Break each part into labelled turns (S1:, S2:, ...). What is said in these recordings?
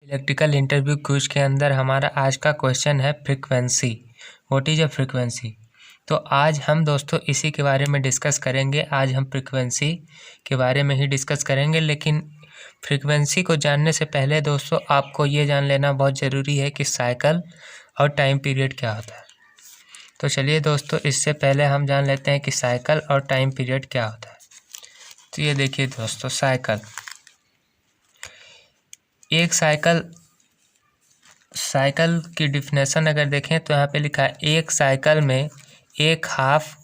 S1: Electrical interview quiz के अंदर हमारा आज का क्वेश्चन है frequency. What is a frequency. तो आज हम दोस्तों इसी के बारे में डिस्कस करेंगे। आज हम फ्रीक्वेंसी के बारे में ही डिस्कस करेंगे, लेकिन फ्रीक्वेंसी को जानने से पहले दोस्तों आपको ये जान लेना बहुत ज़रूरी है कि साइकिल और टाइम पीरियड क्या होता है। तो चलिए दोस्तों, इससे पहले हम जान लेते हैं कि साइकिल और टाइम पीरियड क्या होता है। तो ये देखिए दोस्तों, एक साइकिल की डिफिनेशन अगर देखें तो यहाँ पे लिखा है एक साइकिल में एक half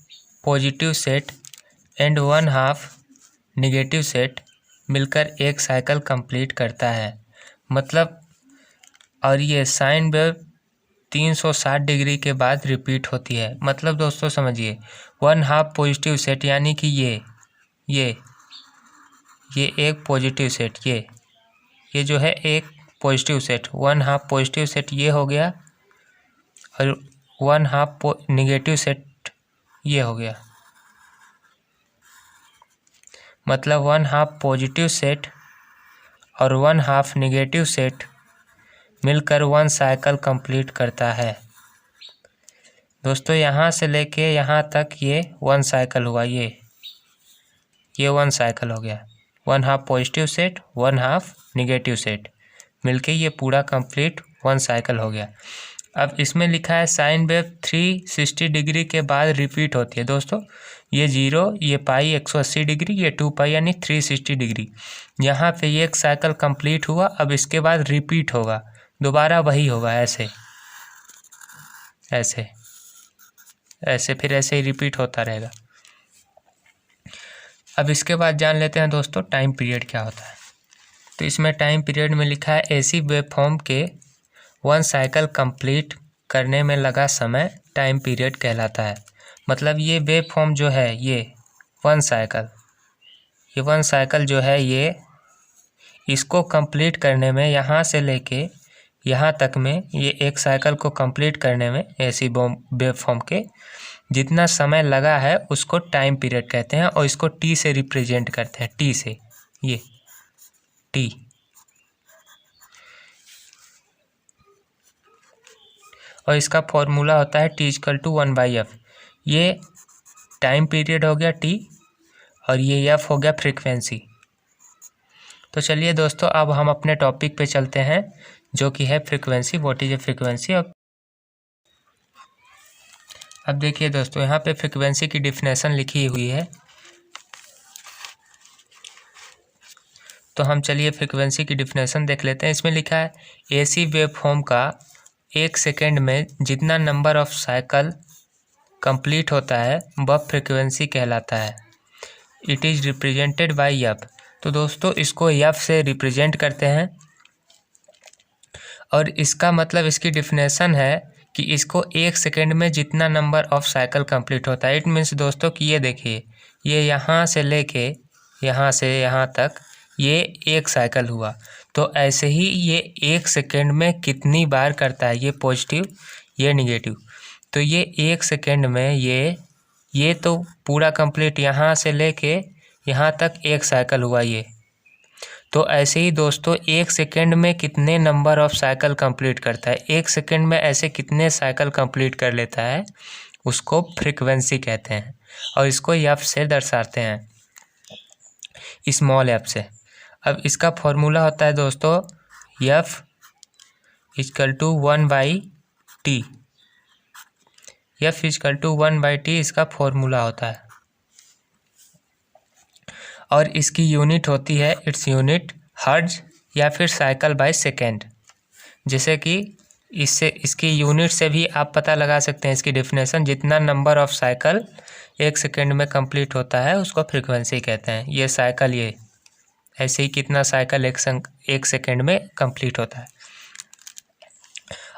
S1: positive set and 1/2 negative set मिलकर एक साइकिल कंप्लीट करता है। मतलब, और ये साइन वेव 360 डिग्री के बाद रिपीट होती है। मतलब दोस्तों समझिए, 1/2 पॉजिटिव सेट यानी कि ये एक पॉजिटिव सेट, ये जो है एक पॉजिटिव सेट, 1/2 पॉजिटिव सेट ये हो गया और 1/2 निगेटिव सेट ये हो गया। मतलब 1/2 पॉजिटिव सेट और 1/2 निगेटिव सेट मिलकर 1 साइकिल कंप्लीट करता है। दोस्तों यहाँ से लेके यहाँ तक ये 1 साइकिल हुआ। ये 1 साइकिल हो गया। 1/2 पॉजिटिव सेट 1/2 निगेटिव सेट मिलके ये पूरा कंप्लीट 1 साइकिल हो गया। अब इसमें लिखा है साइन वेव 360 डिग्री के बाद रिपीट होती है। दोस्तों ये 0, ये पाई 180 डिग्री, ये 2 पाई यानी 360 डिग्री। यहाँ पे ये एक साइकिल कंप्लीट हुआ। अब इसके बाद रिपीट होगा, दोबारा वही होगा, ऐसे ऐसे ऐसे, फिर ऐसे ही रिपीट होता रहेगा। अब इसके बाद जान लेते हैं दोस्तों टाइम पीरियड क्या होता है। तो इसमें टाइम पीरियड में लिखा है एसी वेवफॉर्म के 1 साइकिल कंप्लीट करने में लगा समय टाइम पीरियड कहलाता है। मतलब ये वेवफॉर्म जो है, ये 1 साइकिल जो है, ये इसको कंप्लीट करने में यहाँ से लेके यहाँ तक में, ये एक साइकिल को कंप्लीट करने में एसी वेवफॉर्म के जितना समय लगा है उसको टाइम पीरियड कहते हैं। और इसको टी से रिप्रेजेंट करते हैं, टी से, ये टी। और इसका फॉर्मूला होता है T=1/f। ये टाइम पीरियड हो गया टी और ये एफ हो गया फ्रीक्वेंसी। तो चलिए दोस्तों, अब हम अपने टॉपिक पे चलते हैं जो कि है frequency. What is a frequency. अब देखिए दोस्तों, यहाँ पे फ्रीक्वेंसी की डिफिनेशन लिखी हुई है। तो हम चलिए फ्रीक्वेंसी की डिफिनेशन देख लेते हैं। इसमें लिखा है एसी वेवफॉर्म का 1 सेकेंड में जितना नंबर ऑफ साइकिल कंप्लीट होता है वह फ्रीक्वेंसी कहलाता है। It is represented by F. तो दोस्तों इसको एफ से रिप्रेजेंट करते हैं। और इसका मतलब, इसकी डिफिनेशन है कि इसको 1 सेकेंड में जितना नंबर ऑफ साइकिल कंप्लीट होता है। इट मीन्स दोस्तों कि ये देखिए, ये यहाँ से लेके यहाँ से यहाँ तक ये 1 साइकिल हुआ। तो ऐसे ही ये 1 सेकेंड में कितनी बार करता है, ये पॉजिटिव ये निगेटिव। तो ये 1 सेकेंड में ये तो पूरा कंप्लीट यहाँ से लेके यहाँ तक 1 साइकिल हुआ ये। तो ऐसे ही दोस्तों 1 सेकेंड में कितने नंबर ऑफ साइकिल कंप्लीट करता है, 1 सेकेंड में ऐसे कितने साइकिल कंप्लीट कर लेता है, उसको फ्रीक्वेंसी कहते हैं। और इसको एफ से दर्शाते हैं, स्मॉल एफ से। अब इसका फॉर्मूला होता है दोस्तों F=1/t। F=1/t इसका फॉर्मूला होता है। और इसकी यूनिट होती है, इट्स यूनिट हर्ट्ज या फिर साइकिल बाय सेकेंड। जैसे कि इसकी यूनिट से भी आप पता लगा सकते हैं इसकी डिफिनेशन, जितना नंबर ऑफ साइकिल 1 सेकेंड में कंप्लीट होता है उसको फ्रीक्वेंसी कहते हैं। ये साइकिल, ये ऐसे ही कितना साइकिल 1 सेकेंड में कंप्लीट होता है।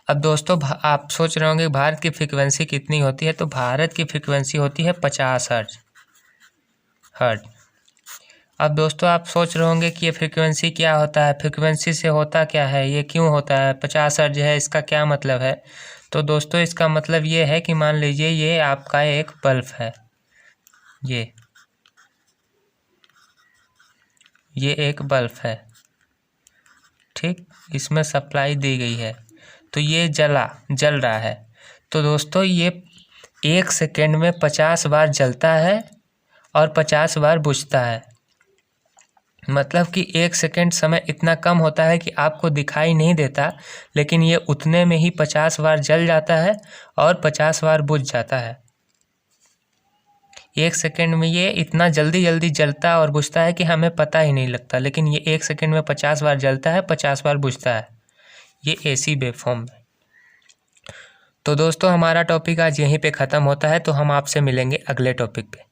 S1: अब दोस्तों आप सोच रहे होंगे भारत की फ्रीक्वेंसी कितनी होती है। तो भारत की फ्रीक्वेंसी होती है 50 हर्ट्ज। अब दोस्तों आप सोच रहे होंगे कि ये फ्रीक्वेंसी क्या होता है, फ्रीक्वेंसी से होता क्या है, ये क्यों होता है, 50 हर्ट्ज है, इसका क्या मतलब है। तो दोस्तों इसका मतलब ये है कि मान लीजिए ये आपका एक बल्ब है, ये एक बल्ब है, ठीक। इसमें सप्लाई दी गई है, तो ये जल रहा है। तो दोस्तों ये 1 सेकेंड में 50 बार जलता है और 50 बार बुझता है। मतलब कि 1 सेकेंड समय इतना कम होता है कि आपको दिखाई नहीं देता, लेकिन ये उतने में ही 50 बार जल जाता है और 50 बार बुझ जाता है। 1 सेकेंड में ये इतना जल्दी जल्दी जलता और बुझता है कि हमें पता ही नहीं लगता, लेकिन ये 1 सेकेंड में 50 बार जलता है, 50 बार बुझता है, ये एसी वेवफॉर्म में। तो दोस्तों हमारा टॉपिक आज यहीं पे ख़त्म होता है, तो हम आपसे मिलेंगे अगले टॉपिक पे।